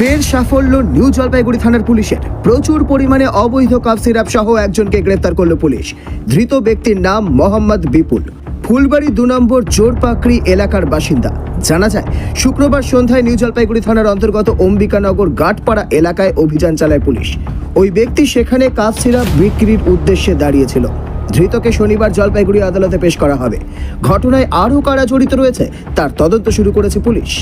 ফের সাফল্য নিউ জলপাইগুড়ি থানার পুলিশের। প্রচুর পরিমাণে অবৈধ কাপ সিরাপ সহ একজনকে গ্রেফতার করল পুলিশ। ধৃত ব্যক্তির নাম মোহাম্মদ বিপুল, ফুলবাড়ি 2 নম্বর জোরপাকড়ি এলাকার বাসিন্দা। জানা যায়, শুক্রবার সন্ধ্যায় নিউ জলপাইগুড়ি থানার অন্তর্গত অম্বিকানগর গাটপাড়া এলাকায় অভিযান চালায় পুলিশ। ওই ব্যক্তি সেখানে কাপ সিরাপ বিক্রির উদ্দেশ্যে দাঁড়িয়েছিল। ধৃতকে শনিবার জলপাইগুড়ি আদালতে পেশ করা হবে। ঘটনায় আরও কারা জড়িত রয়েছে তার তদন্ত শুরু করেছে পুলিশ।